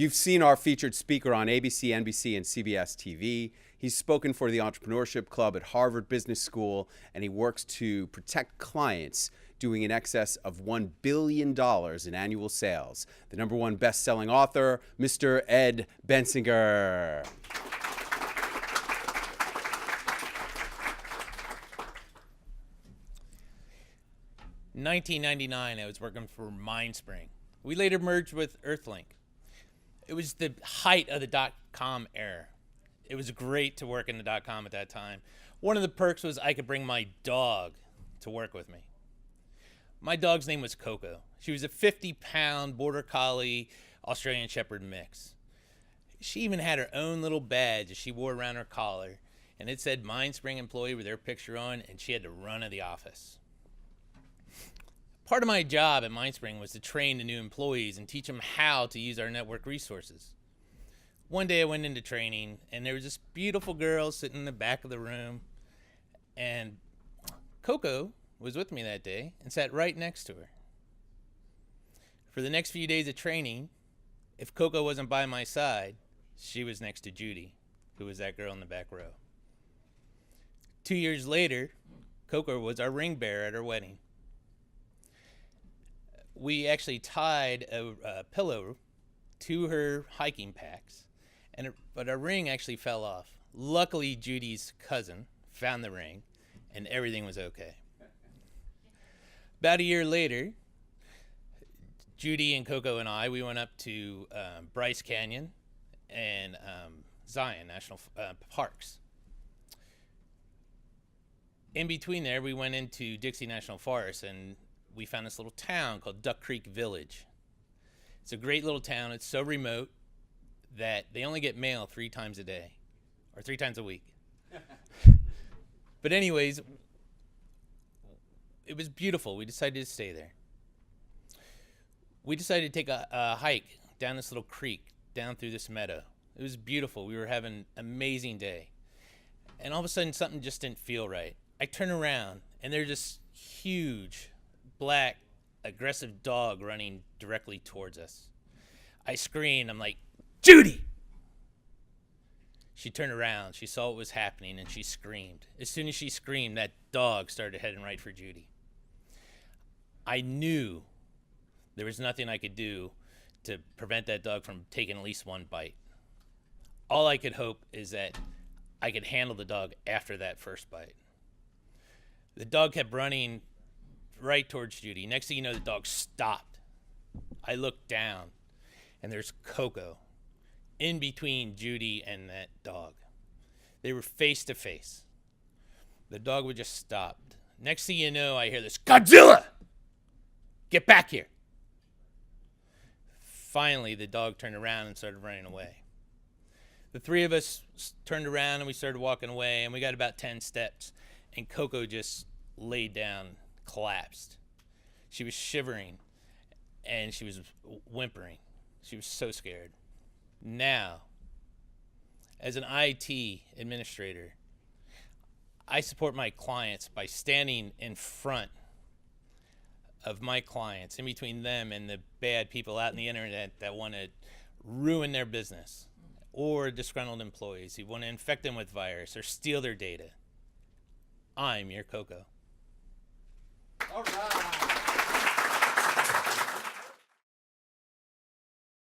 You've seen our featured speaker on ABC, NBC, and CBS TV. He's spoken for the Entrepreneurship Club at Harvard Business School, and he works to protect clients doing in excess of $1 billion in annual sales. The #1 best-selling author, Mr. Ed Bensinger. 1999, I was working for MindSpring. We later merged with Earthlink. It was the height of the dot-com era. It was great to work in the dot-com at that time. One of the perks was I could bring my dog to work with me. My dog's name was KoKo. She was a 50-pound Border Collie Australian Shepherd mix. She even had her own little badge that she wore around her collar, and it said MindSpring employee with her picture on, and she had the run of the office. Part of my job at MindSpring was to train the new employees and teach them how to use our network resources. One day I went into training, and there was this beautiful girl sitting in the back of the room, and KoKo was with me that day and sat right next to her. For the next few days of training, if KoKo wasn't by my side, she was next to Judy, who was that girl in the back row. 2 years later, KoKo was our ring bearer at our wedding. We actually tied a pillow to her hiking packs, but our ring actually fell off. Luckily, Judy's cousin found the ring, and everything was okay. About a year later, Judy and KoKo and I, we went up to Bryce Canyon and Zion National Parks. In between there, we went into Dixie National Forest, and we found this little town called Duck Creek Village. It's a great little town. It's so remote that they only get mail 3 times a day, or 3 times a week. But anyways, it was beautiful. We decided to stay there. We decided to take a hike down this little creek, down through this meadow. It was beautiful. We were having an amazing day. And all of a sudden, something just didn't feel right. I turn around, and there's this huge, black, aggressive dog running directly towards us. I screamed. I'm like, Judy! She turned around. She saw what was happening, and she screamed. As soon as she screamed, that dog started heading right for Judy. I knew there was nothing I could do to prevent that dog from taking at least one bite. All I could hope is that I could handle the dog after that first bite. The dog kept running right towards Judy. Next thing you know, the dog stopped. I looked down, and there's KoKo in between Judy and that dog. They were face to face. The dog would just stop. Next thing you know, I hear this, Godzilla! Get back here! Finally, the dog turned around and started running away. The 3 of us turned around and we started walking away, and we got about 10 steps, and KoKo just laid down, collapsed. She was shivering, and she was whimpering. She was so scared. Now, as an IT administrator, I support my clients by standing in front of my clients, in between them and the bad people out in the internet that want to ruin their business, or disgruntled employees who want to infect them with virus or steal their data. I'm your KoKo. All right.